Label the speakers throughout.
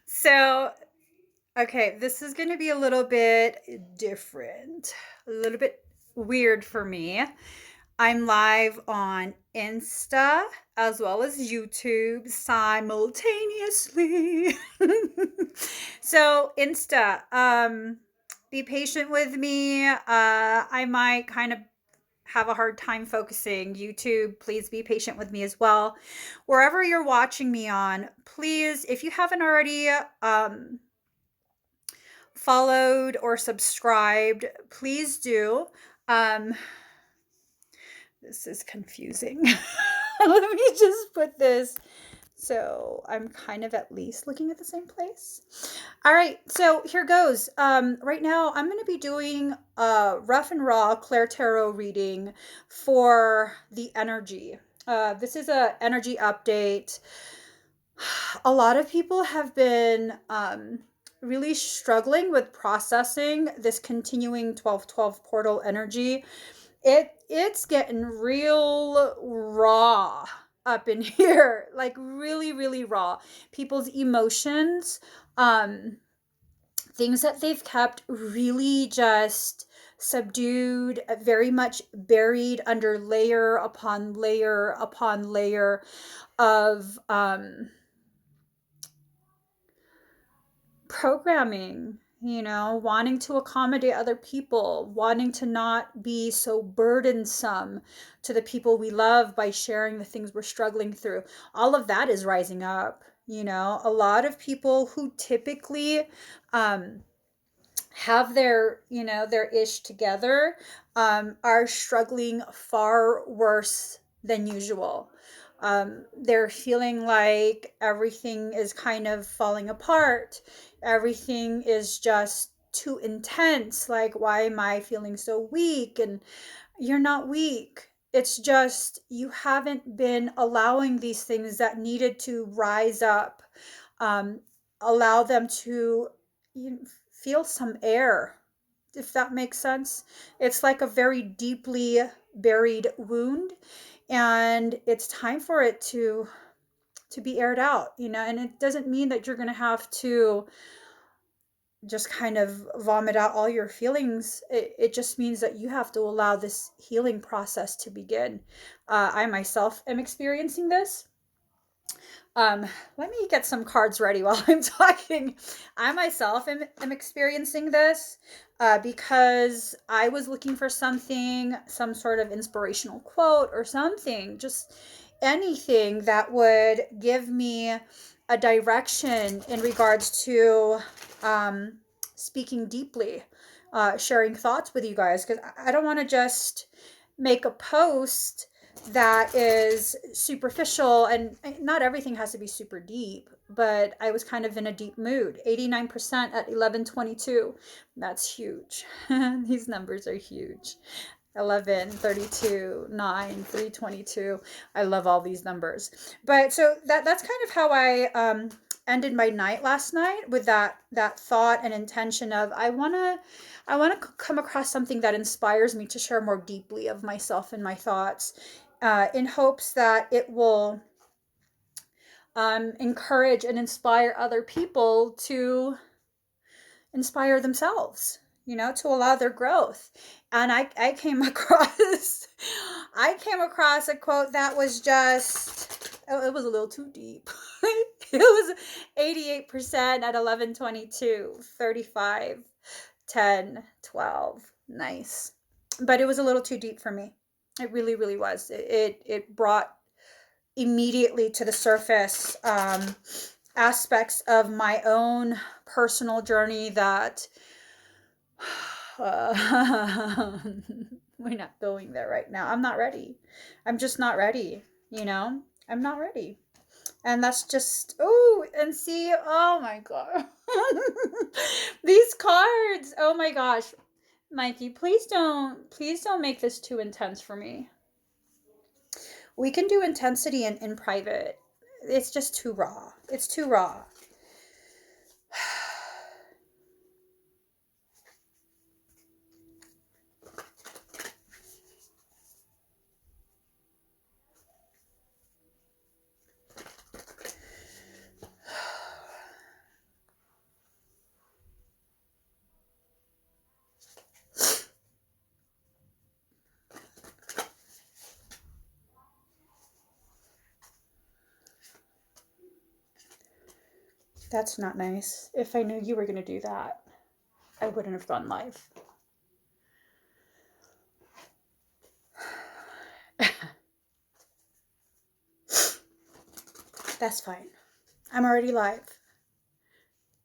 Speaker 1: So, okay, this is going to be a little bit different, a little bit weird for me. I'm live on Insta as well as YouTube simultaneously. So, Insta, be patient with me. I might kind of have a hard time focusing. YouTube, please be patient with me as well. Wherever you're watching me on, please, if you haven't already followed or subscribed, please do. Um, this is confusing. Let me just put this so I'm kind of at least looking at the same place. All right, so here goes. Right now, I'm going to be doing a rough and raw ClairTarot reading for the energy. This is a energy update. A lot of people have been really struggling with processing this continuing 12/12 portal energy. It's getting real raw up in here, like really really raw. People's emotions, things that they've kept really just subdued, very much buried under layer upon layer upon layer of programming, wanting to accommodate other people, wanting to not be so burdensome to the people we love by sharing the things we're struggling through. All of that is rising up. A lot of people who typically have their ish together are struggling far worse than usual. They're feeling like everything is kind of falling apart. Everything is just too intense. Like, why am I feeling so weak? And you're not weak. It's just you haven't been allowing these things that needed to rise up, um, allow them to feel some air, if that makes sense. It's like a very deeply buried wound, and it's time for it to be aired out, and it doesn't mean that you're going to have to just kind of vomit out all your feelings. It just means that you have to allow this healing process to begin. I myself am experiencing this. Let me get some cards ready while I'm talking. I myself am experiencing this because I was looking for something, some sort of inspirational quote or something, just anything that would give me a direction in regards to speaking deeply, sharing thoughts with you guys, because I don't want to just make a post that is superficial, and not everything has to be super deep, but I was kind of in a deep mood. 89% at 11:22. That's huge. These numbers are huge. 11, 32, 9, 322. I love all these numbers. But so that's kind of how I ended my night last night, with that thought and intention of I want to come across something that inspires me to share more deeply of myself and my thoughts, in hopes that it will encourage and inspire other people to inspire themselves, to allow their growth. And I came across I came across a quote that was just, oh, it was a little too deep. It was 88% at 11:22, 35, 10, 12. Nice. But it was a little too deep for me. It really, really was. It brought immediately to the surface aspects of my own personal journey that we're not going there right now. I'm not ready. I'm just not ready, I'm not ready. And that's just, oh, and see, oh my God. These cards, oh my gosh. Mikey, please don't make this too intense for me. We can do intensity in private. It's just too raw. It's too raw. That's not nice. If I knew you were going to do that, I wouldn't have gone live. That's fine. I'm already live.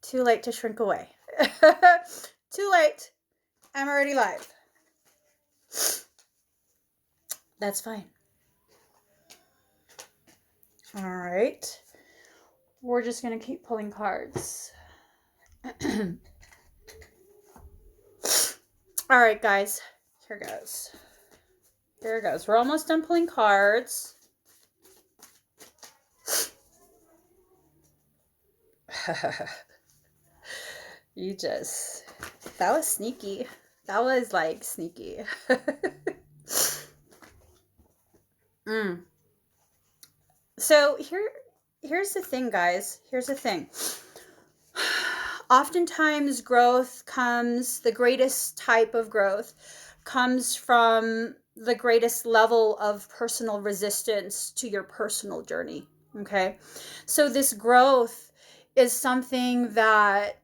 Speaker 1: Too late to shrink away. Too late. I'm already live. That's fine. All right. We're just going to keep pulling cards. All right, guys. Here goes. Here goes. We're almost done pulling cards. That was sneaky. That was like sneaky. So here's the thing, guys. Here's the thing. Oftentimes the greatest type of growth comes from the greatest level of personal resistance to your personal journey. Okay. So this growth is something that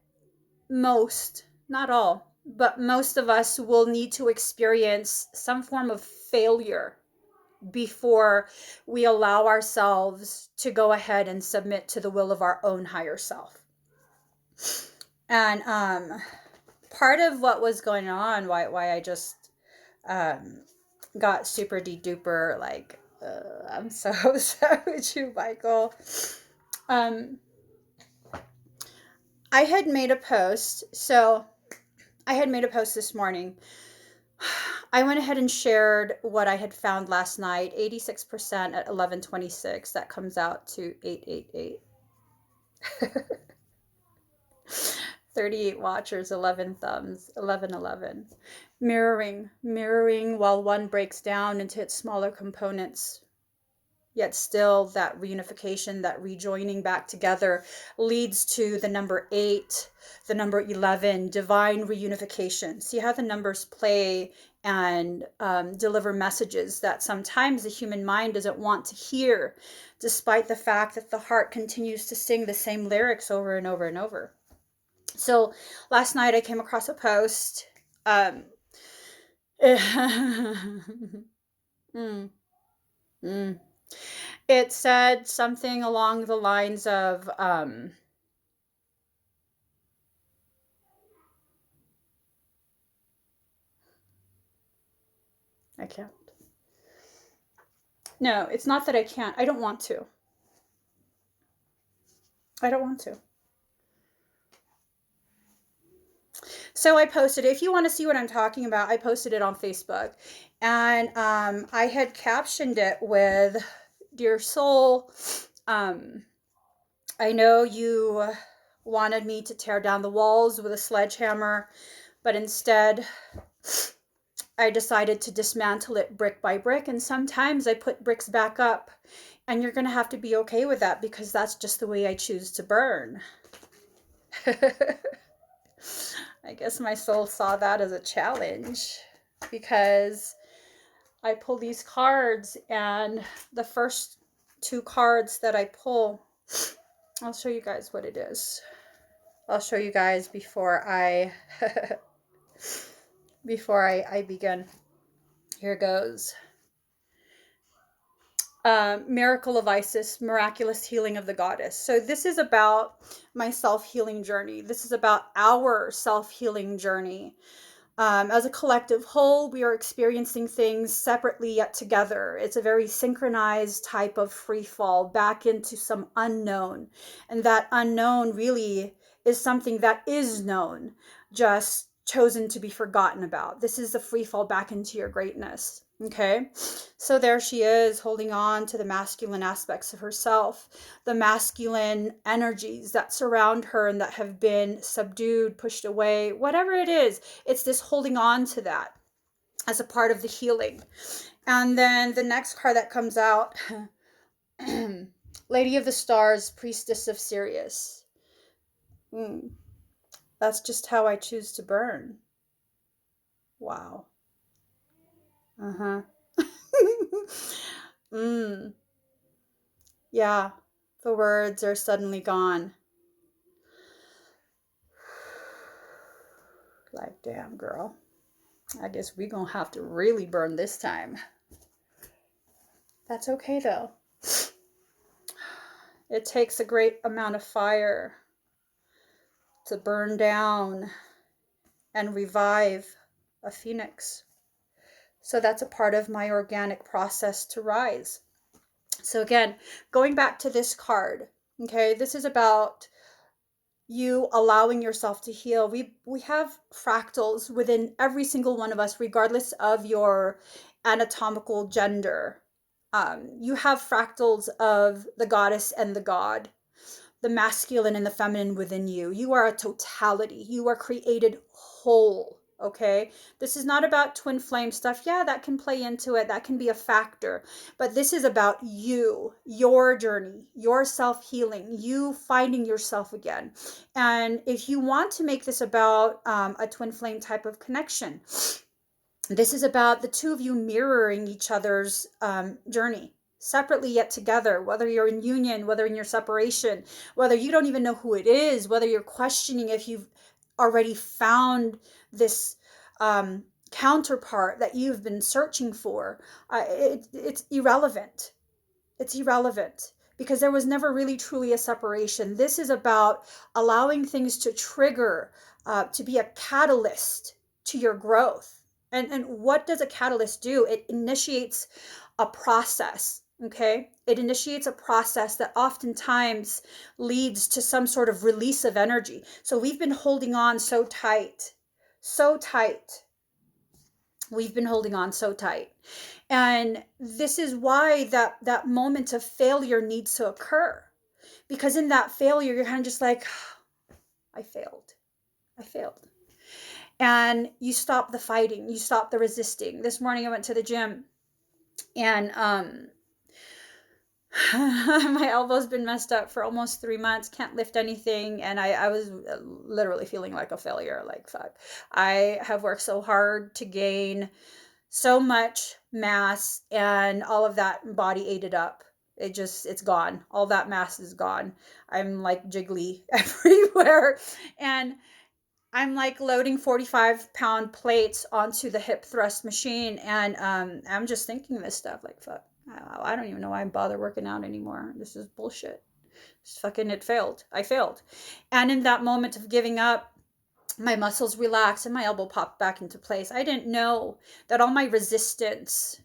Speaker 1: most, not all, but most of us will need to experience some form of failure before we allow ourselves to go ahead and submit to the will of our own higher self. And part of what was going on, why I just got super de-duper, like, I'm so upset with you, Michael. I had made a post. So I had made a post this morning. I went ahead and shared what I had found last night. 86% at 11:26. That comes out to 888. 38 watchers, 11 thumbs, 1111. Mirroring while one breaks down into its smaller components. Yet still that reunification, that rejoining back together leads to the number 8, the number 11, divine reunification. See how the numbers play and deliver messages that sometimes the human mind doesn't want to hear, despite the fact that the heart continues to sing the same lyrics over and over and over. So last night I came across a post. It said something along the lines of, I can't. No, it's not that I can't. I don't want to. I don't want to. So I posted it. If you want to see what I'm talking about, I posted it on Facebook. And I had captioned it with, "Dear soul, I know you wanted me to tear down the walls with a sledgehammer, but instead I decided to dismantle it brick by brick. And sometimes I put bricks back up. And you're going to have to be okay with that because that's just the way I choose to burn." I guess my soul saw that as a challenge because I pull these cards, and the first 2 cards that I pull, I'll show you guys what it is. I'll show you guys before I begin. Here goes. Miracle of Isis, miraculous healing of the goddess. So this is about my self-healing journey. This is about our self-healing journey. As a collective whole, we are experiencing things separately yet together. It's a very synchronized type of free fall back into some unknown. And that unknown really is something that is known, just chosen to be forgotten about. This is the free fall back into your greatness. Okay, so there she is holding on to the masculine aspects of herself, the masculine energies that surround her and that have been subdued, pushed away, whatever it is. It's this holding on to that as a part of the healing. And then the next card that comes out, Lady of the Stars, Priestess of Sirius. That's just how I choose to burn. Wow. Yeah, the words are suddenly gone. Like, damn, girl. I guess we're going to have to really burn this time. That's okay, though. It takes a great amount of fire to burn down and revive a phoenix. So that's a part of my organic process to rise. So again, going back to this card, okay, this is about you allowing yourself to heal. We have fractals within every single one of us, regardless of your anatomical gender. You have fractals of the goddess and the god, the masculine and the feminine within you. You are a totality. You are created whole. Okay, this is not about twin flame stuff. Yeah, that can play into it, that can be a factor, but this is about you, your journey, your self-healing, you finding yourself again. And if you want to make this about a twin flame type of connection, this is about the two of you mirroring each other's journey, separately yet together, whether you're in union, whether in your separation, whether you don't even know who it is, whether you're questioning if you've already found this counterpart that you've been searching for. It's irrelevant. It's irrelevant because there was never really truly a separation. This is about allowing things to trigger, to be a catalyst to your growth. And what does a catalyst do? It initiates a process. Okay, it initiates a process that oftentimes leads to some sort of release of energy. So we've been holding on so tight, so tight. We've been holding on so tight. And this is why that moment of failure needs to occur. Because in that failure, you're kind of just like, I failed. I failed. And you stop the fighting. You stop the resisting. This morning I went to the gym and my elbow's been messed up for almost 3 months, can't lift anything, and I was literally feeling like a failure, like fuck. I have worked so hard to gain so much mass, and all of that body ate it up. It's gone. All that mass is gone. I'm like jiggly everywhere, and I'm like loading 45-pound plates onto the hip thrust machine, and I'm just thinking this stuff like, fuck, I don't even know why I bother working out anymore. This is bullshit. It failed. I failed. And in that moment of giving up, my muscles relaxed and my elbow popped back into place. I didn't know that all my resistance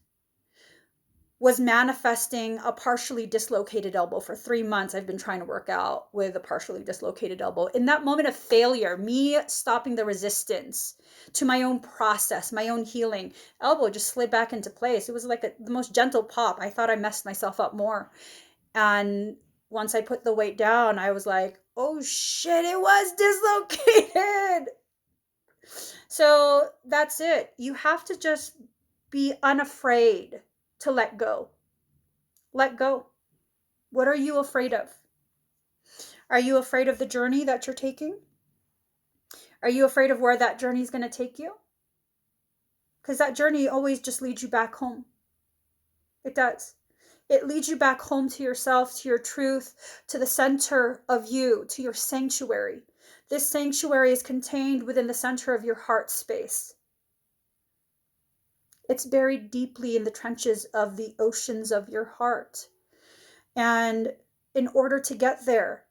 Speaker 1: was manifesting a partially dislocated elbow. For 3 months, I've been trying to work out with a partially dislocated elbow. In that moment of failure, me stopping the resistance to my own process, my own healing, elbow just slid back into place. It was like the most gentle pop. I thought I messed myself up more. And once I put the weight down, I was like, oh shit, it was dislocated. So that's it. You have to just be unafraid to let go. Let go. What are you afraid of? Are you afraid of the journey that you're taking? Are you afraid of where that journey is going to take you? Because that journey always just leads you back home. It does. It leads you back home to yourself, to your truth, to the center of you, to your sanctuary. This sanctuary is contained within the center of your heart space. It's buried deeply in the trenches of the oceans of your heart. And in order to get there,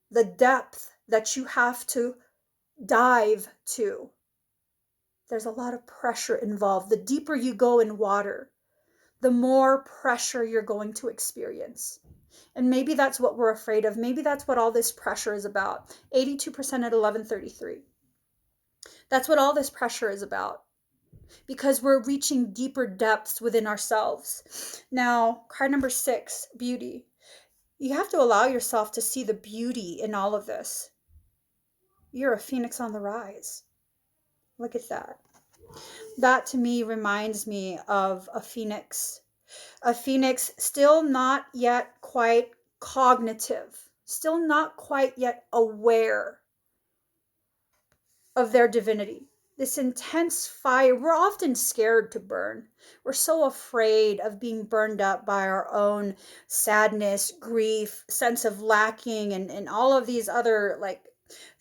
Speaker 1: the depth that you have to dive to, there's a lot of pressure involved. The deeper you go in water, the more pressure you're going to experience. And maybe that's what we're afraid of. Maybe that's what all this pressure is about. 82% at 1133. That's what all this pressure is about. Because we're reaching deeper depths within ourselves. Now, card number 6, beauty. You have to allow yourself to see the beauty in all of this. You're a phoenix on the rise. Look at that. That to me reminds me of a phoenix. A phoenix still not yet quite cognitive, still not quite yet aware of their divinity. This intense fire, we're often scared to burn. We're so afraid of being burned up by our own sadness, grief, sense of lacking, and all of these other like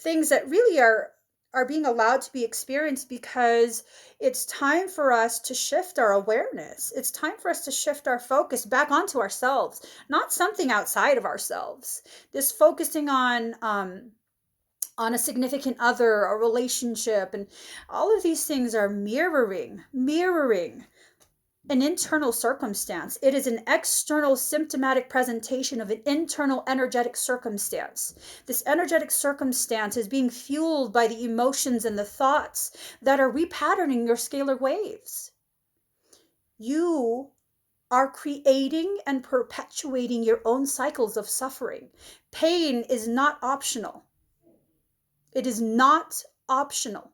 Speaker 1: things that really are are being allowed to be experienced because it's time for us to shift our awareness. It's time for us to shift our focus back onto ourselves, not something outside of ourselves. This focusing on a significant other, a relationship, and all of these things are mirroring an internal circumstance. It is an external symptomatic presentation of an internal energetic circumstance. This energetic circumstance is being fueled by the emotions and the thoughts that are repatterning your scalar waves. You are creating and perpetuating your own cycles of suffering. Pain is not optional. It is not optional.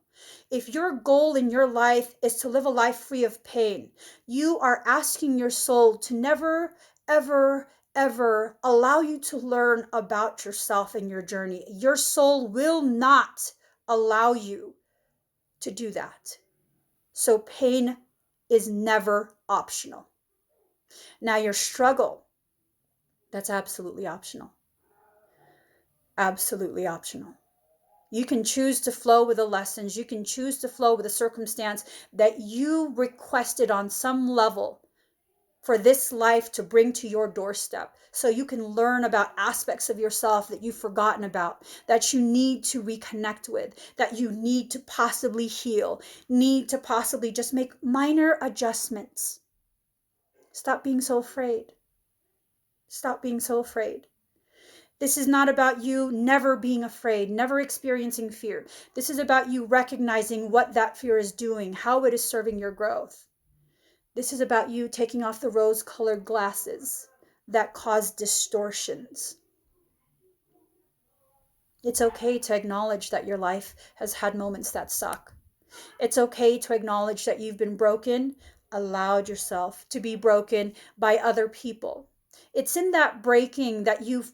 Speaker 1: If your goal in your life is to live a life free of pain, you are asking your soul to never, ever, ever allow you to learn about yourself and your journey. Your soul will not allow you to do that. So pain is never optional. Now your struggle, that's absolutely optional. Absolutely optional. You can choose to flow with the lessons. You can choose to flow with the circumstance that you requested on some level for this life to bring to your doorstep, so you can learn about aspects of yourself that you've forgotten about, that you need to reconnect with, that you need to possibly heal, need to possibly just make minor adjustments. Stop being so afraid. Stop being so afraid. This is not about you never being afraid, never experiencing fear. This is about you recognizing what that fear is doing, how it is serving your growth. This is about you taking off the rose-colored glasses that cause distortions. It's okay to acknowledge that your life has had moments that suck. It's okay to acknowledge that you've been broken, allowed yourself to be broken by other people. It's in that breaking that you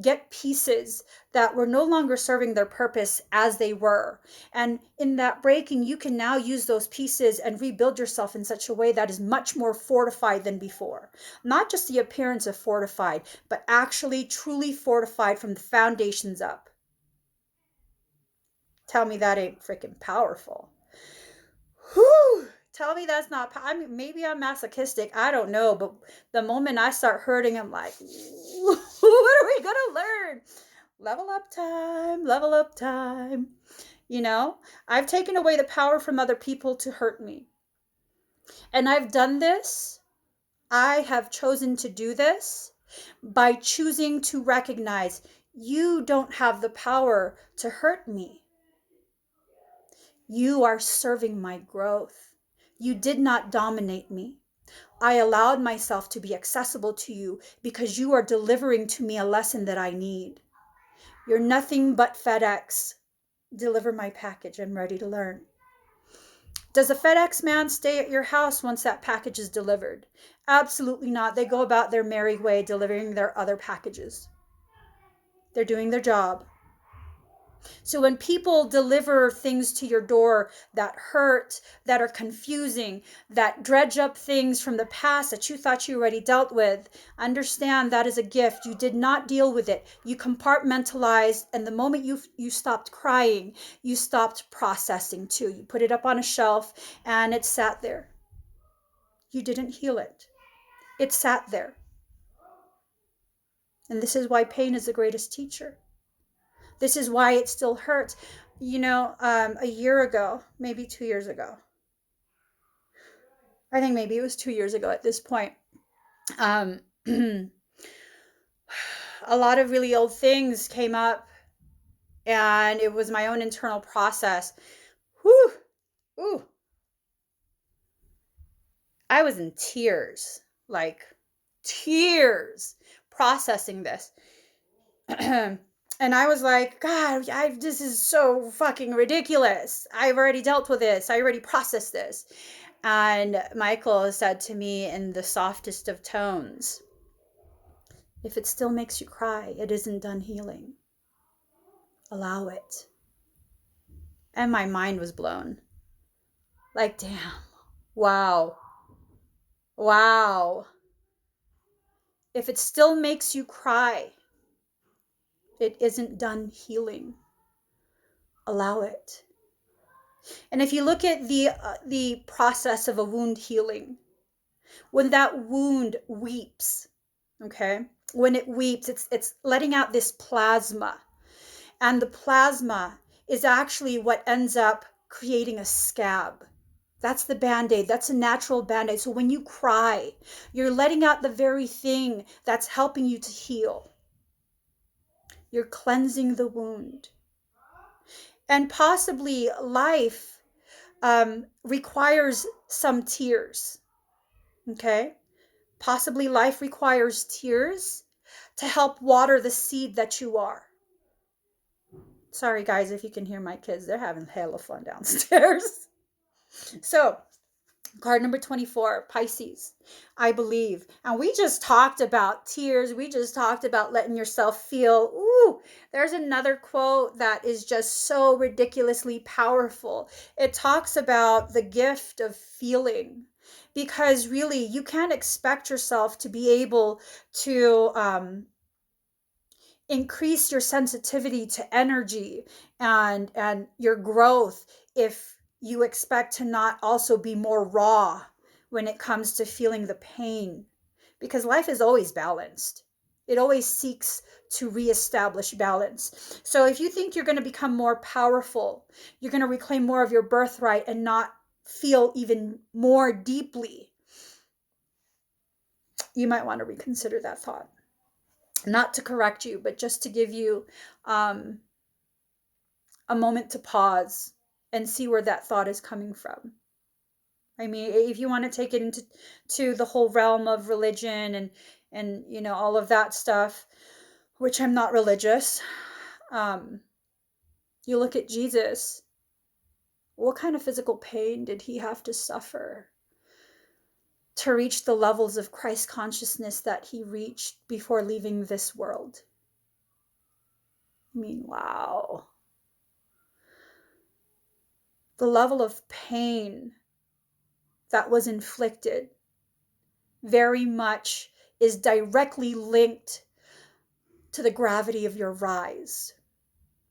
Speaker 1: get pieces that were no longer serving their purpose as they were. And in that breaking, you can now use those pieces and rebuild yourself in such a way that is much more fortified than before. Not just the appearance of fortified, but actually truly fortified from the foundations up. Tell me that ain't freaking powerful. Whew! Tell me that's not, I mean, maybe I'm masochistic, I don't know, but the moment I start hurting, I'm like, what are we gonna learn? Level up time, level up time. You know, I've taken away the power from other people to hurt me. And I've done this, I have chosen to do this by choosing to recognize you don't have the power to hurt me. You are serving my growth. You did not dominate me. I allowed myself to be accessible to you because you are delivering to me a lesson that I need. You're nothing but FedEx. Deliver my package. I'm ready to learn. Does a FedEx man stay at your house once that package is delivered? Absolutely not. They go about their merry way delivering their other packages. They're doing their job. So when people deliver things to your door that hurt, that are confusing, that dredge up things from the past that you thought you already dealt with, understand that is a gift. You did not deal with it. You compartmentalized, and the moment you stopped crying, you stopped processing too. You put it up on a shelf and it sat there. You didn't heal it. It sat there. And this is why pain is the greatest teacher. This is why it still hurts. You know, a year ago, maybe 2 years ago, I think maybe it was 2 years ago at this point, a lot of really old things came up, and it was my own internal process. Whew, ooh, I was in tears, like tears, processing this. And I was like, God, this is so fucking ridiculous. I've already dealt with this. I already processed this. And Michael said to me in the softest of tones, if it still makes you cry, it isn't done healing. Allow it. And my mind was blown. Like, damn. Wow. Wow. If it still makes you cry, it isn't done healing. Allow it. And if you look at the process of a wound healing, when that wound weeps, okay, when it weeps, it's letting out this plasma, and the plasma is actually what ends up creating a scab. That's the band-aid. That's a natural band-aid. So when you cry, you're letting out the very thing that's helping you to heal. You're cleansing the wound. And possibly life requires some tears. Okay? Possibly life requires tears to help water the seed that you are. Sorry, guys, if you can hear my kids. They're having hella fun downstairs. So, card number 24, Pisces, I believe. And we just talked about tears. We just talked about letting yourself feel. Ooh, there's another quote that is just so ridiculously powerful. It talks about the gift of feeling. Because really, you can't expect yourself to be able to increase your sensitivity to energy and your growth if you expect to not also be more raw when it comes to feeling the pain, because life is always balanced. It always seeks to reestablish balance. So if you think you're going to become more powerful, you're going to reclaim more of your birthright and not feel even more deeply, you might want to reconsider that thought. Not to correct you, but just to give you um, a moment to pause and see where that thought is coming from. I mean, if you want to take it into the whole realm of religion and you know all of that stuff, which I'm not religious, you look at Jesus. What kind of physical pain did he have to suffer to reach the levels of Christ consciousness that he reached before leaving this world? I mean, wow. The level of pain that was inflicted very much is directly linked to the gravity of your rise.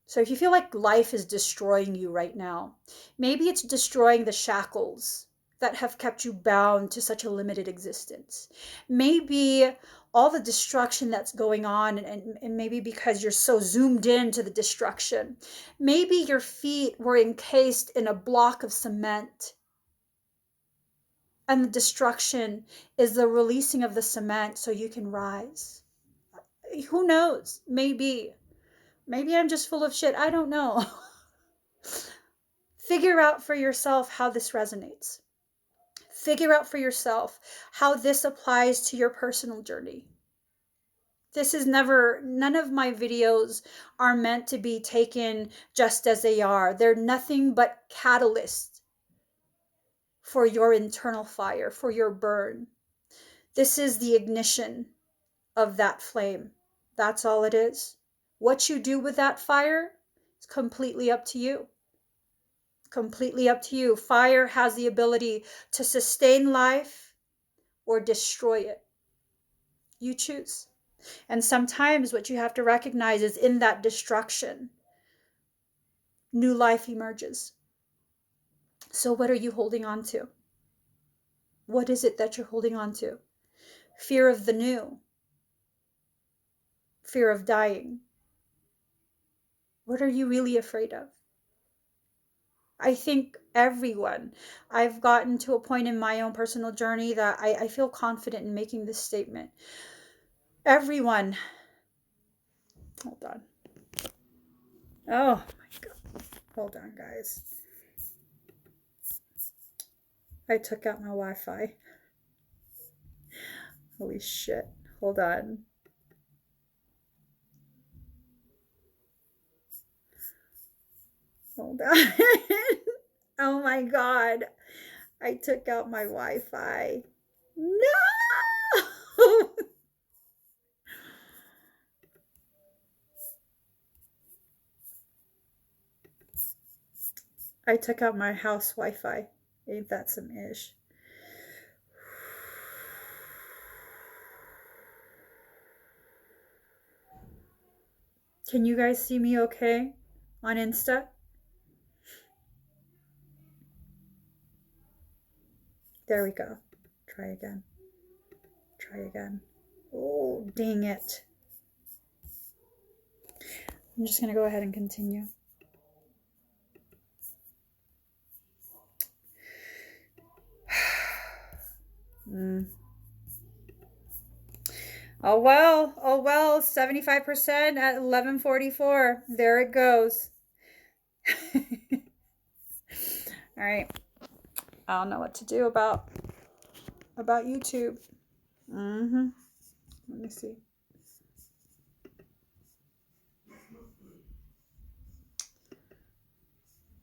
Speaker 1: So if you feel like life is destroying you right now, maybe it's destroying the shackles that have kept you bound to such a limited existence. Maybe all the destruction that's going on, and maybe because you're so zoomed into the destruction, maybe your feet were encased in a block of cement, and the destruction is the releasing of the cement so you can rise. Who knows? Maybe I'm just full of shit. I don't know. Figure out for yourself how this resonates. Figure out for yourself how this applies to your personal journey. None of my videos are meant to be taken just as they are. They're nothing but catalysts for your internal fire, for your burn. This is the ignition of that flame. That's all it is. What you do with that fire is completely up to you. Completely up to you. Fire has the ability to sustain life or destroy it. You choose. And sometimes what you have to recognize is in that destruction, new life emerges. So what are you holding on to? What is it that you're holding on to? Fear of the new. Fear of dying. What are you really afraid of? I think everyone, I've gotten to a point in my own personal journey that I feel confident in making this statement. Everyone, hold on. Oh my God. Hold on, guys. I took out my Wi-Fi. Holy shit. Hold on. Hold on. Oh my God. I took out my Wi-Fi. No! I took out my house Wi-Fi. Ain't that some ish? Can you guys see me okay on Insta? There we go. Try again. Try again. Oh, dang it. I'm just going to go ahead and continue. Oh well, 75% at 11:44. There it goes. All right. I don't know what to do about YouTube. Let me see.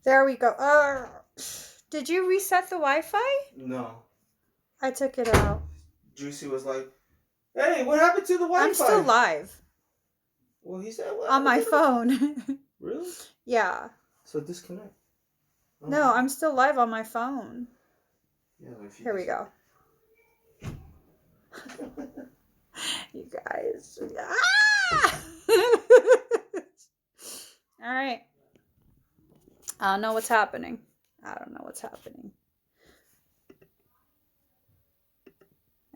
Speaker 1: There we go. Did you reset the Wi-Fi?
Speaker 2: No.
Speaker 1: I took it out.
Speaker 2: Juicy was like, "Hey, what happened to the Wi-Fi?"
Speaker 1: I'm still live.
Speaker 2: Well, he said what?
Speaker 1: On my phone.
Speaker 2: Really?
Speaker 1: Yeah.
Speaker 2: So disconnect. Oh.
Speaker 1: No, I'm still live on my phone.
Speaker 2: Yeah,
Speaker 1: here we go. You guys. Ah! All right. I don't know what's happening.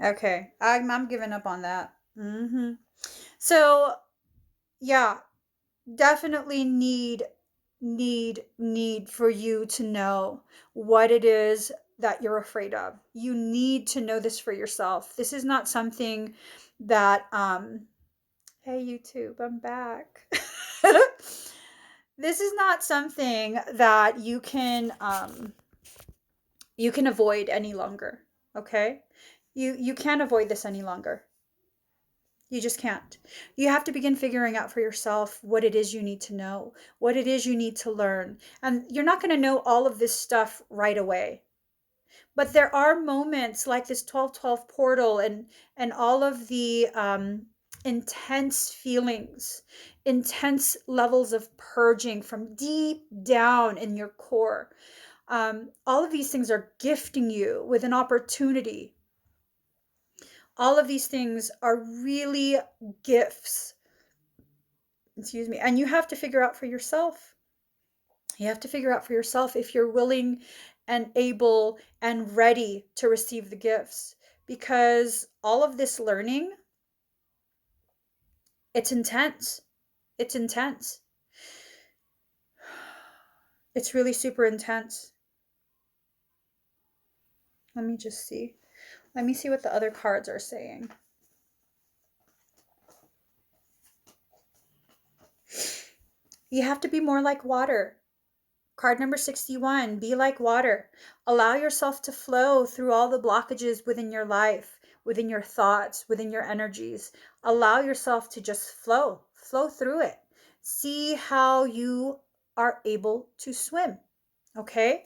Speaker 1: Okay. I'm giving up on that. So, yeah, definitely need for you to know what it is that you're afraid of. You need to know this for yourself. This is not something that hey YouTube, I'm back. This is not something that you can avoid any longer, okay? You can't avoid this any longer. You just can't. You have to begin figuring out for yourself what it is you need to know, what it is you need to learn. And you're not going to know all of this stuff right away. But there are moments like this 1212 portal and all of the intense feelings, intense levels of purging from deep down in your core. All of these things are gifting you with an opportunity. All of these things are really gifts. Excuse me. And you have to figure out for yourself. You have to figure out for yourself if you're willing and able and ready to receive the gifts. Because all of this learning, it's intense. It's intense. It's really super intense. Let me just see. Let me see what the other cards are saying. You have to be more like water. Card number 61, be like water. Allow yourself to flow through all the blockages within your life, within your thoughts, within your energies. Allow yourself to just flow through it. See how you are able to swim. Okay.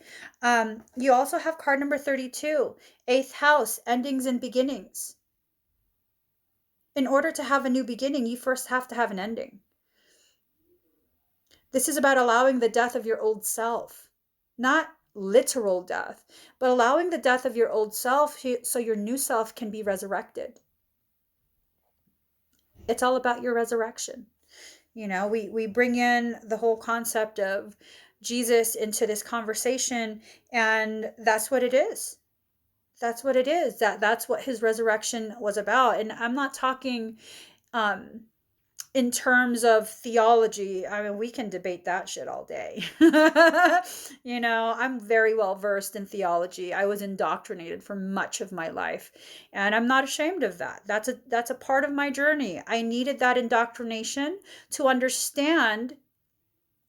Speaker 1: You also have card number 32, 8th house, endings and beginnings. In order to have a new beginning, you first have to have an ending. This is about allowing the death of your old self, not literal death, but allowing the death of your old self so your new self can be resurrected. It's all about your resurrection. You know, we bring in the whole concept of Jesus into this conversation, and that's what it is. That's what it is. That's what his resurrection was about. And I'm not talking in terms of theology. I mean, we can debate that shit all day. You know, I'm very well versed in theology. I was indoctrinated for much of my life, and I'm not ashamed of that. That's a part of my journey. I needed that indoctrination to understand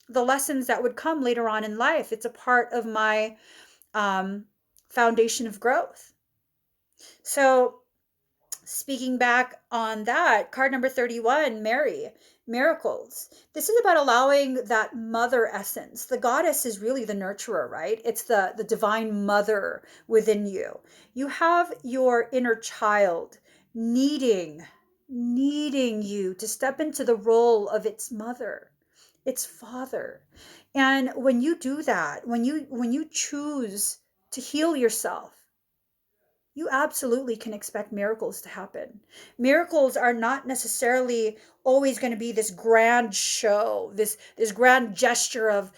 Speaker 1: the lessons that would come later on in life. It's a part of my foundation of growth. So, speaking back on that, card number 31, Mary, miracles. This is about allowing that mother essence. The goddess is really the nurturer, right? It's the divine mother within you. You have your inner child needing you to step into the role of its mother, its father. And when you do that, when you choose to heal yourself, you absolutely can expect miracles to happen. Miracles are not necessarily always going to be this grand show, this grand gesture of,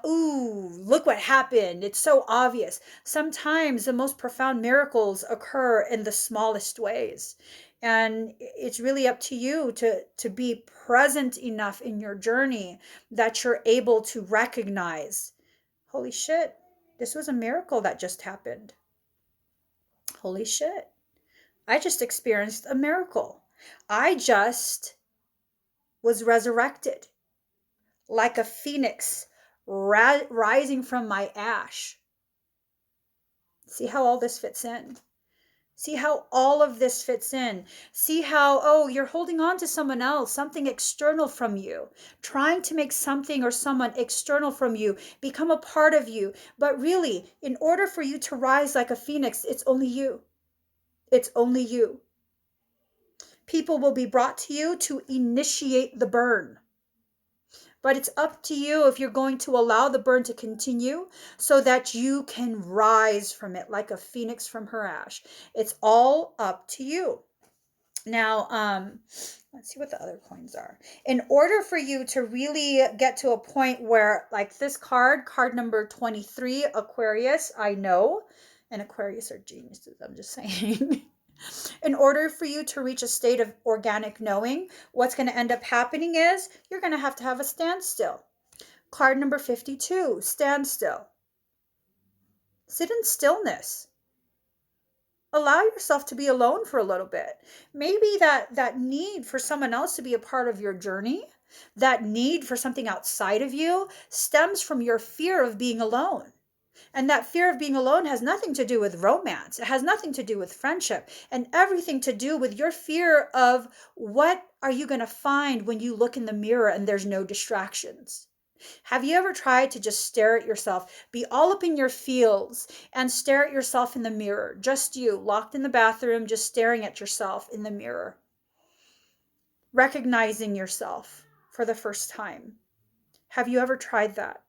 Speaker 1: ooh, look what happened. It's so obvious. Sometimes the most profound miracles occur in the smallest ways. And it's really up to you to be present enough in your journey that you're able to recognize, holy shit, this was a miracle that just happened. Holy shit. I just experienced a miracle. I just was resurrected like a phoenix rising from my ash. See how all this fits in? See how all of this fits in? See how, oh, you're holding on to someone else, something external from you, trying to make something or someone external from you become a part of you. But really, in order for you to rise like a phoenix, it's only you. It's only you. People will be brought to you to initiate the burn. But it's up to you if you're going to allow the burn to continue so that you can rise from it like a phoenix from her ash. It's all up to you. Now, let's see what the other coins are. In order for you to really get to a point where, like this card number 23, Aquarius, I know, and Aquarius are geniuses, I'm just saying. In order for you to reach a state of organic knowing, what's going to end up happening is you're going to have a standstill. Card number 52, standstill. Sit in stillness. Allow yourself to be alone for a little bit. Maybe that need for someone else to be a part of your journey, that need for something outside of you, stems from your fear of being alone. And that fear of being alone has nothing to do with romance. It has nothing to do with friendship, and everything to do with your fear of what are you going to find when you look in the mirror and there's no distractions. Have you ever tried to just stare at yourself, be all up in your feels, and stare at yourself in the mirror? Just you, locked in the bathroom, just staring at yourself in the mirror. Recognizing yourself for the first time. Have you ever tried that?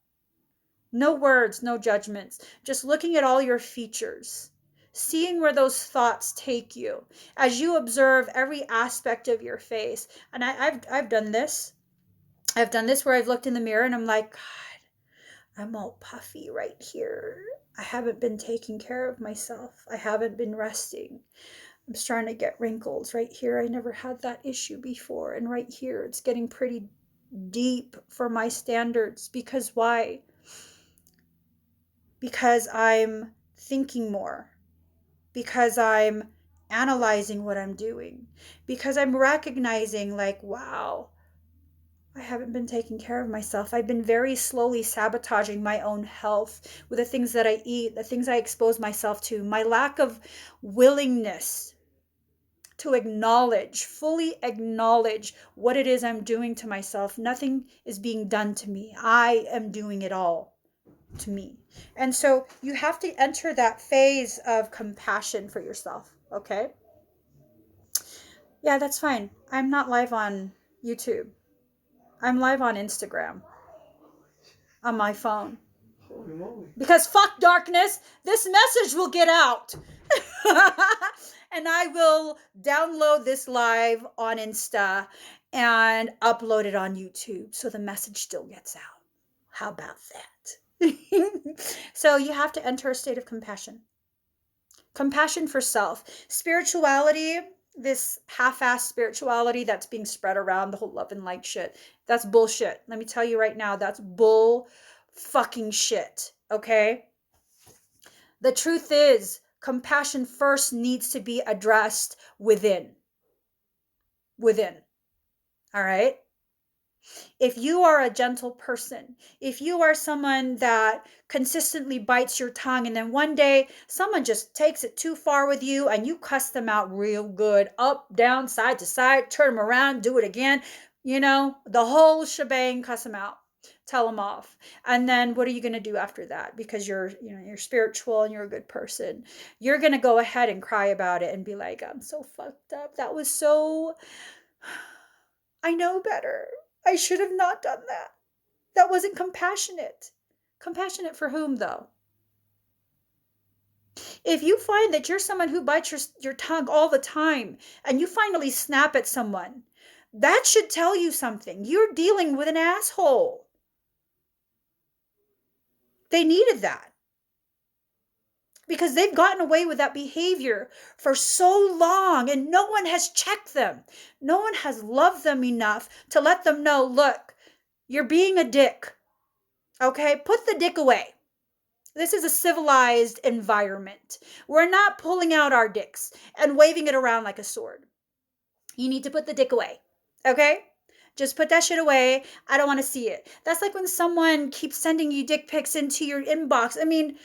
Speaker 1: No words, no judgments, just looking at all your features, seeing where those thoughts take you as you observe every aspect of your face. And I've done this. I've done this where I've looked in the mirror and I'm like, God, I'm all puffy right here. I haven't been taking care of myself. I haven't been resting. I'm starting to get wrinkles right here. I never had that issue before. And right here, it's getting pretty deep for my standards. Because why? Because I'm thinking more, because I'm analyzing what I'm doing, because I'm recognizing, like, wow, I haven't been taking care of myself. I've been very slowly sabotaging my own health with the things that I eat, the things I expose myself to, my lack of willingness to acknowledge, fully acknowledge what it is I'm doing to myself. Nothing is being done to me. I am doing it all to me. And so you have to enter that phase of compassion for yourself, okay? Yeah, that's fine. I'm not live on YouTube. I'm live on Instagram on my phone.
Speaker 2: Holy moly.
Speaker 1: Because fuck darkness, this message will get out. And I will download this live on Insta and upload it on YouTube so the message still gets out. How about that? So you have to enter a state of compassion. Compassion for self. Spirituality, this half-assed spirituality that's being spread around, the whole love and light shit, that's bullshit. Let me tell you right now, that's bull fucking shit, okay? The truth is, compassion first needs to be addressed within. Within. All right? If you are a gentle person, if you are someone that consistently bites your tongue and then one day someone just takes it too far with you and you cuss them out real good, up, down, side to side, turn them around, do it again, the whole shebang, cuss them out, tell them off. And then what are you going to do after that? Because you're spiritual and you're a good person. You're going to go ahead and cry about it and be like, I'm so fucked up. That was so, I know better. I should have not done that. That wasn't compassionate. Compassionate for whom, though? If you find that you're someone who bites your tongue all the time and you finally snap at someone, that should tell you something. You're dealing with an asshole. They needed that because they've gotten away with that behavior for so long and no one has checked them. No one has loved them enough to let them know, look, you're being a dick. Okay? Put the dick away. This is a civilized environment. We're not pulling out our dicks and waving it around like a sword. You need to put the dick away. Okay? Just put that shit away. I don't want to see it. That's like when someone keeps sending you dick pics into your inbox. I mean,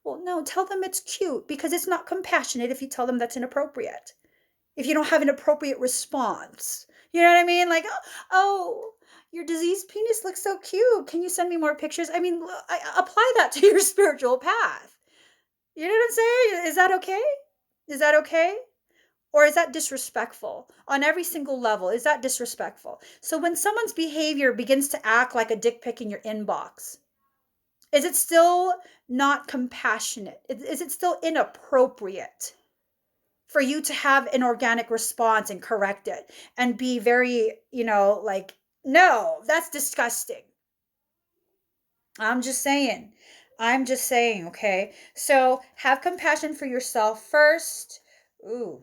Speaker 1: well, no, tell them it's cute because it's not compassionate if you tell them that's inappropriate. If you don't have an appropriate response. You know what I mean? Like, oh, your diseased penis looks so cute. Can you send me more pictures? I mean, apply that to your spiritual path. You know what I'm saying? Is that okay? Is that okay? Or is that disrespectful? On every single level, is that disrespectful? So when someone's behavior begins to act like a dick pic in your inbox, is it still not compassionate? Is it still inappropriate for you to have an organic response and correct it and be very, like, no, that's disgusting. I'm just saying, okay? So have compassion for yourself first. Ooh,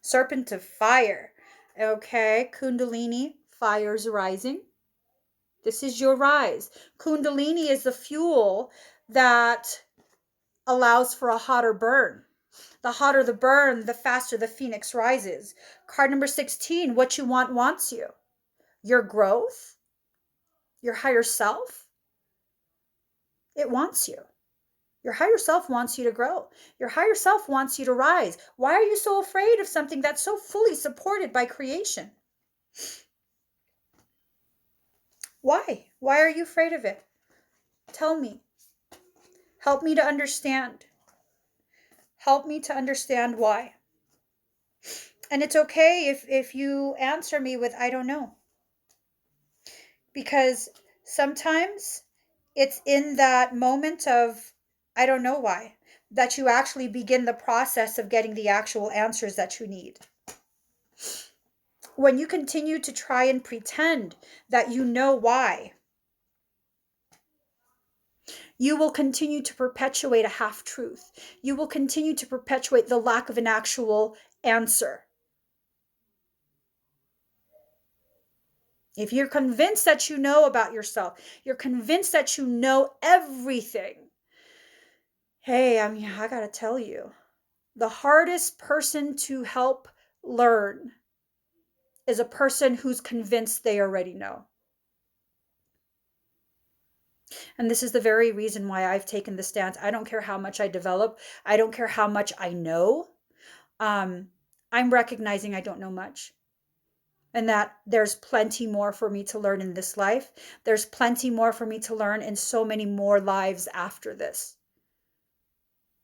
Speaker 1: Serpent of fire. Okay, Kundalini, fire's rising. This is your rise. Kundalini is the fuel that allows for a hotter burn. The hotter the burn, the faster the phoenix rises. Card number 16, what you want wants you. Your growth, your higher self, it wants you. Your higher self wants you to grow. Your higher self wants you to rise. Why are you so afraid of something that's so fully supported by creation? Why? Why are you afraid of it? Tell me. Help me to understand. Help me to understand why. And it's okay if you answer me with, I don't know. Because sometimes it's in that moment of, I don't know why, that you actually begin the process of getting the actual answers that you need. When you continue to try and pretend that you know why, you will continue to perpetuate a half-truth. You will continue to perpetuate the lack of an actual answer. If you're convinced that you know about yourself, you're convinced that you know everything. Hey, I gotta tell you, the hardest person to help learn is a person who's convinced they already know. And this is the very reason why I've taken the stance. I don't care how much I develop. I don't care how much I know. I'm recognizing I don't know much. And that there's plenty more for me to learn in this life. There's plenty more for me to learn in so many more lives after this.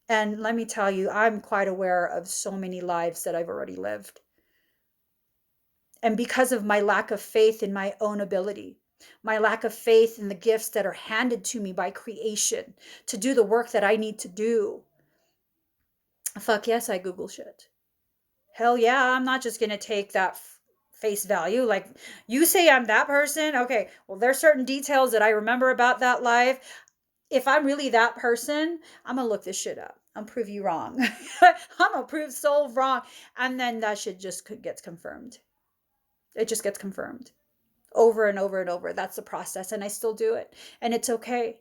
Speaker 1: And let me tell you, I'm quite aware of so many lives that I've already lived. And because of my lack of faith in my own ability, my lack of faith in the gifts that are handed to me by creation to do the work that I need to do, fuck yes, I Google shit. Hell yeah, I'm not just going to take that face value. Like, you say I'm that person? Okay, well, there's certain details that I remember about that life. If I'm really that person, I'm going to look this shit up. I'm prove you wrong. I'm going to prove so wrong. And then that shit just gets confirmed. It just gets confirmed over and over and over. That's the process. And I still do it. And it's okay.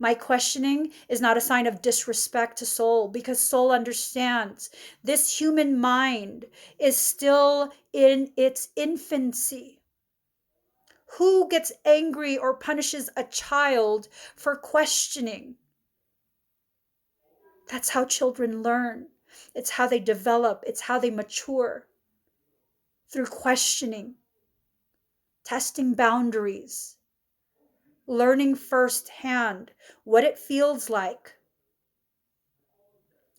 Speaker 1: My questioning is not a sign of disrespect to soul, because soul understands this human mind is still in its infancy. Who gets angry or punishes a child for questioning? That's how children learn. It's how they develop. It's how they mature. Through questioning, testing boundaries, learning firsthand what it feels like.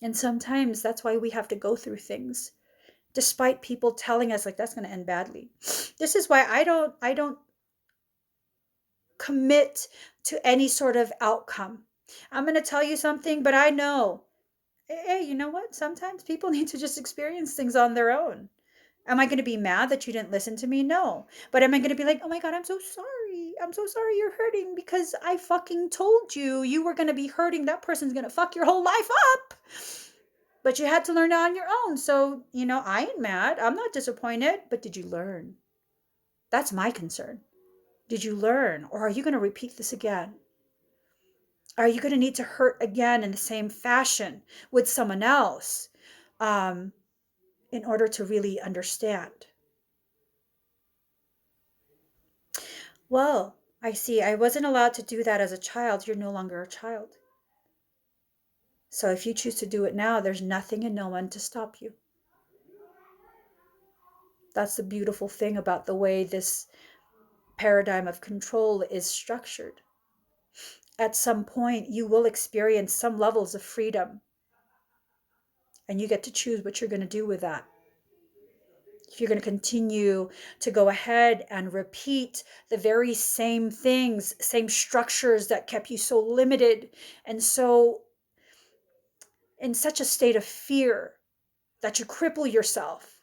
Speaker 1: And sometimes that's why we have to go through things, despite people telling us like that's going to end badly. This is why I don't commit to any sort of outcome. I'm going to tell you something, but I know. Hey, you know what? Sometimes people need to just experience things on their own. Am I going to be mad that you didn't listen to me? No. But am I going to be like, oh my God, I'm so sorry. I'm so sorry you're hurting because I fucking told you you were going to be hurting. That person's going to fuck your whole life up. But you had to learn it on your own. So, I ain't mad. I'm not disappointed. But did you learn? That's my concern. Did you learn? Or are you going to repeat this again? Are you going to need to hurt again in the same fashion with someone else in order to really understand? Well, I see. I wasn't allowed to do that as a child. You're no longer a child. So if you choose to do it now, there's nothing and no one to stop you. That's the beautiful thing about the way this paradigm of control is structured. At some point, you will experience some levels of freedom, and you get to choose what you're going to do with that. If you're going to continue to go ahead and repeat the very same things, same structures that kept you so limited and so in such a state of fear that you cripple yourself,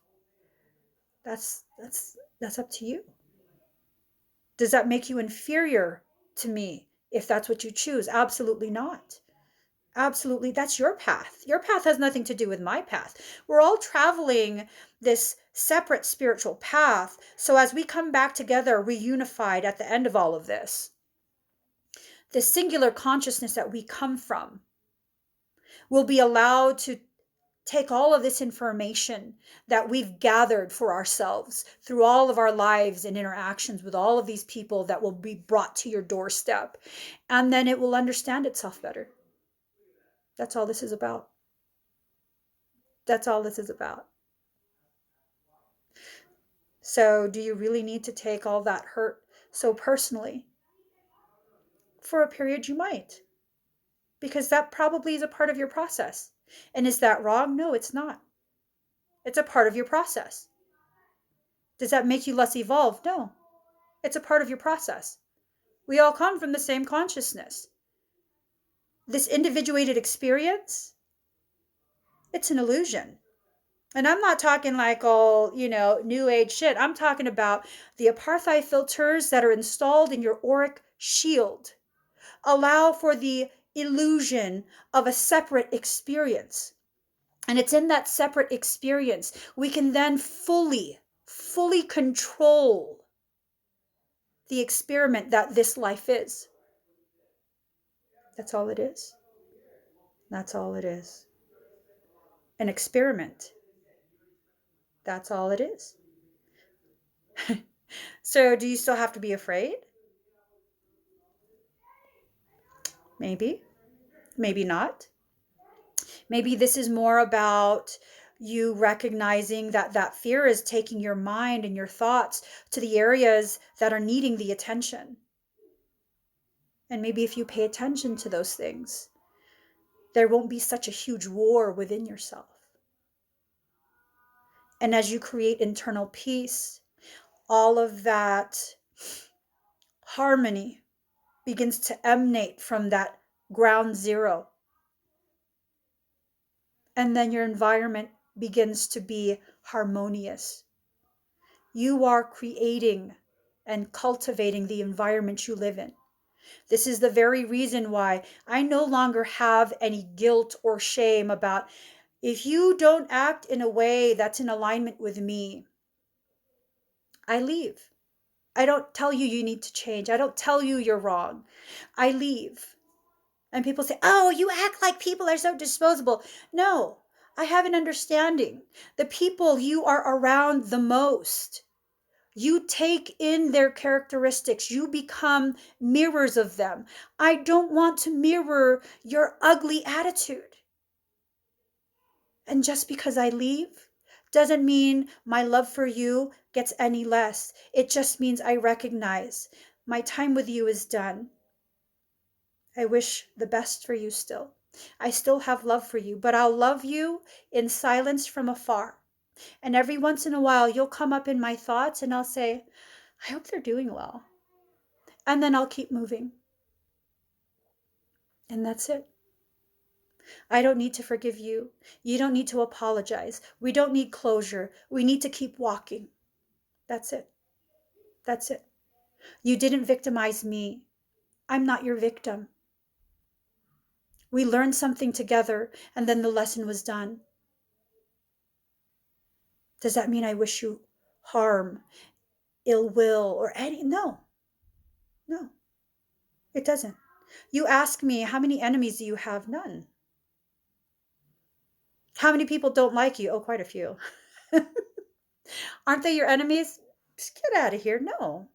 Speaker 1: that's up to you. Does that make you inferior to me if that's what you choose? Absolutely not. Absolutely, that's your path. Your path has nothing to do with my path. We're all traveling this separate spiritual path. So as we come back together, reunified at the end of all of this, the singular consciousness that we come from will be allowed to take all of this information that we've gathered for ourselves through all of our lives and interactions with all of these people that will be brought to your doorstep, and then it will understand itself better. That's all this is about. That's all this is about. So do you really need to take all that hurt so personally? For a period, you might, because that probably is a part of your process. And is that wrong? No, it's not. It's a part of your process. Does that make you less evolved? No, it's a part of your process. We all come from the same consciousness. This individuated experience, it's an illusion. And I'm not talking like all, new age shit. I'm talking about the apartheid filters that are installed in your auric shield. Allow for the illusion of a separate experience. And it's in that separate experience we can then fully control the experiment that this life is. That's all it is. That's all it is. An experiment. That's all it is. So do you still have to be afraid? Maybe. Maybe not. Maybe this is more about you recognizing that that fear is taking your mind and your thoughts to the areas that are needing the attention. And maybe if you pay attention to those things, there won't be such a huge war within yourself. And as you create internal peace, all of that harmony begins to emanate from that ground zero. And then your environment begins to be harmonious. You are creating and cultivating the environment you live in. This is the very reason why I no longer have any guilt or shame about if you don't act in a way that's in alignment with me, I leave. I don't tell you you need to change. I don't tell you you're wrong. I leave. And people say, oh, you act like people are so disposable. No, I have an understanding. The people you are around the most, you take in their characteristics. You become mirrors of them. I don't want to mirror your ugly attitude. And just because I leave doesn't mean my love for you gets any less. It just means I recognize my time with you is done. I wish the best for you still. I still have love for you, but I'll love you in silence from afar. And every once in a while, you'll come up in my thoughts and I'll say, I hope they're doing well. And then I'll keep moving. And that's it. I don't need to forgive you. You don't need to apologize. We don't need closure. We need to keep walking. That's it. That's it. You didn't victimize me. I'm not your victim. We learned something together, and then the lesson was done. Does that mean I wish you harm, ill will, or any? No, no, it doesn't. You ask me, how many enemies do you have? None. How many people don't like you? Oh, quite a few. Aren't they your enemies? Just get out of here. No.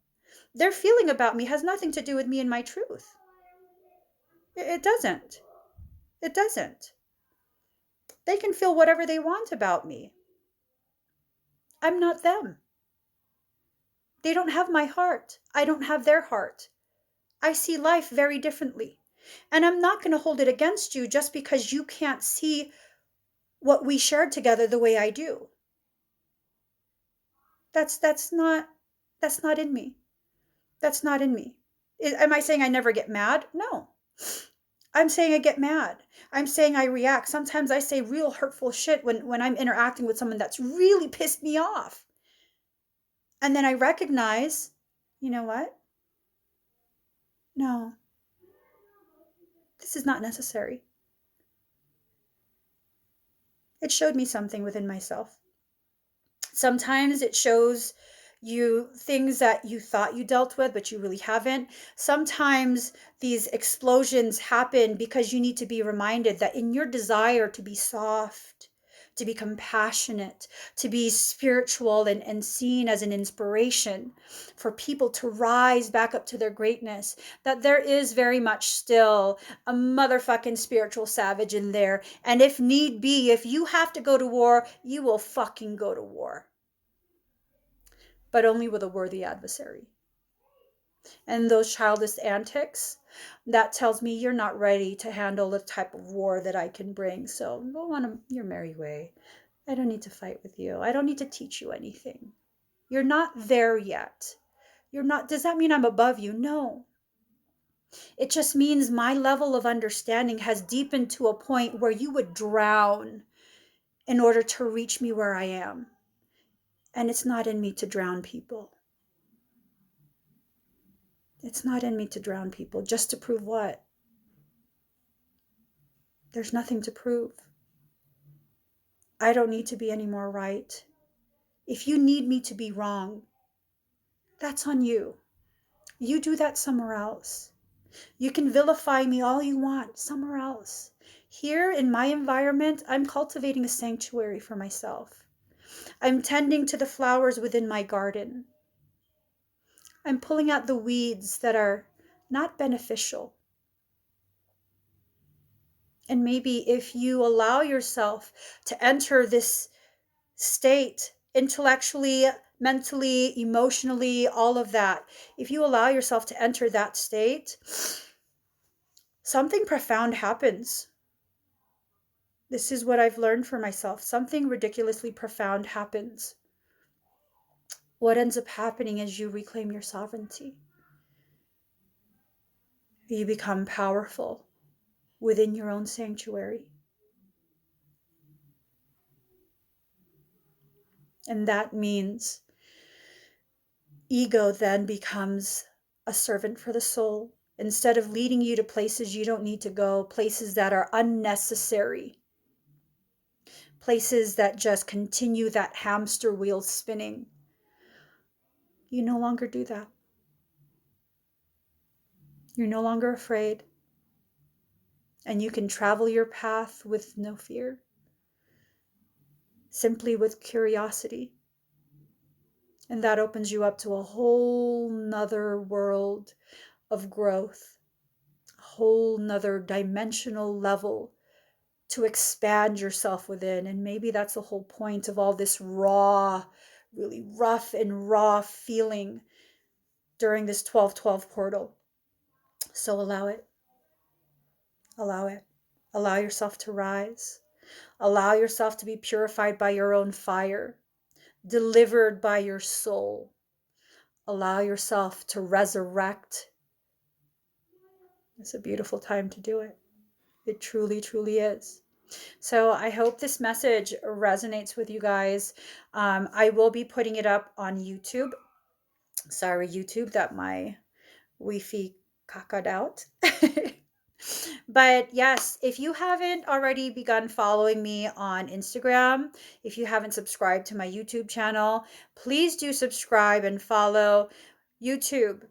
Speaker 1: Their feeling about me has nothing to do with me and my truth. It doesn't. It doesn't. They can feel whatever they want about me. I'm not them. They don't have my heart. I don't have their heart. I see life very differently. And I'm not going to hold it against you just because you can't see what we shared together the way I do. That's not in me. That's not in me. Am I saying I never get mad? No. I'm saying I get mad. I'm saying I react. Sometimes I say real hurtful shit when I'm interacting with someone that's really pissed me off. And then I recognize, you know what? No, this is not necessary. It showed me something within myself. Sometimes it shows you things that you thought you dealt with, but you really haven't. Sometimes these explosions happen because you need to be reminded that in your desire to be soft, to be compassionate, to be spiritual and seen as an inspiration for people to rise back up to their greatness, that there is very much still a motherfucking spiritual savage in there. And if need be, if you have to go to war, you will fucking go to war. But only with a worthy adversary. And those childish antics, that tells me you're not ready to handle the type of war that I can bring. So go on your merry way. I don't need to fight with you. I don't need to teach you anything. You're not there yet. You're not. Does that mean I'm above you? No. It just means my level of understanding has deepened to a point where you would drown in order to reach me where I am. And it's not in me to drown people. It's not in me to drown people. Just to prove what? There's nothing to prove. I don't need to be any more right. If you need me to be wrong, that's on you. You do that somewhere else. You can vilify me all you want somewhere else. Here in my environment, I'm cultivating a sanctuary for myself. I'm tending to the flowers within my garden. I'm pulling out the weeds that are not beneficial. And maybe if you allow yourself to enter this state, intellectually, mentally, emotionally, all of that, if you allow yourself to enter that state, something profound happens. This is what I've learned for myself. Something ridiculously profound happens. What ends up happening is you reclaim your sovereignty. You become powerful within your own sanctuary. And that means ego then becomes a servant for the soul. Instead of leading you to places you don't need to go, places that are unnecessary, places that just continue that hamster wheel spinning, you no longer do that. You're no longer afraid. And you can travel your path with no fear, simply with curiosity. And that opens you up to a whole nother world of growth, a whole nother dimensional level to expand yourself within. And maybe that's the whole point of all this raw, really rough and raw feeling during this 12/12 portal. So allow it. Allow it. Allow yourself to rise. Allow yourself to be purified by your own fire, delivered by your soul. Allow yourself to resurrect. It's a beautiful time to do it. It truly, truly is. So I hope this message resonates with you guys. I will be putting it up on YouTube. Sorry, YouTube, that my Wi-Fi cackled out. But yes, if you haven't already begun following me on Instagram, if you haven't subscribed to my YouTube channel, please do subscribe and follow YouTube.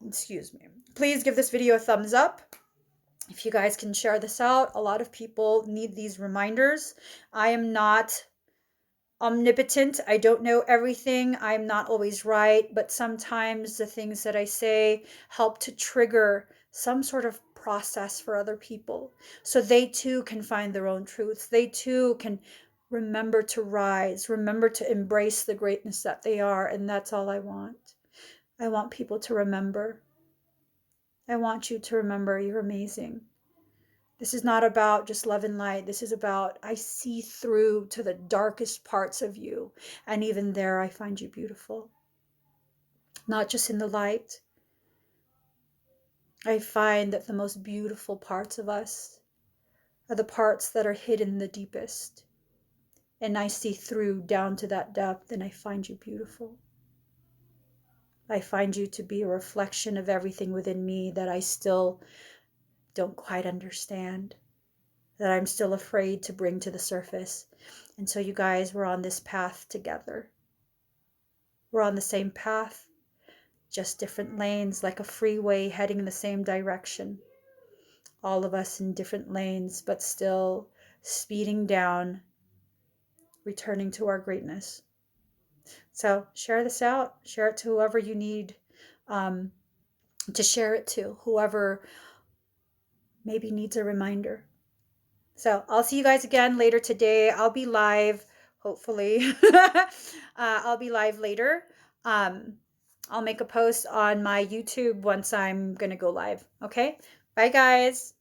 Speaker 1: Excuse me. Please give this video a thumbs up. If you guys can share this out, a lot of people need these reminders. I am not omnipotent. I don't know everything. I'm not always right, but sometimes the things that I say help to trigger some sort of process for other people so they too can find their own truths. They too can remember to rise, remember to embrace the greatness that they are. And that's all I want. I want people to remember. I want you to remember you're amazing. This is not about just love and light. This is about I see through to the darkest parts of you. And even there, I find you beautiful. Not just in the light. I find that the most beautiful parts of us are the parts that are hidden the deepest. And I see through down to that depth, and I find you beautiful. I find you to be a reflection of everything within me that I still don't quite understand, that I'm still afraid to bring to the surface. And so you guys, we're on this path together. We're on the same path, just different lanes, like a freeway heading in the same direction. All of us in different lanes, but still speeding down, returning to our greatness. So share this out. Share it to whoever you need to share it to, whoever maybe needs a reminder. So I'll see you guys again later today. I'll be live, hopefully. I'll be live later. I'll make a post on my YouTube once I'm going to go live. Okay? Bye, guys.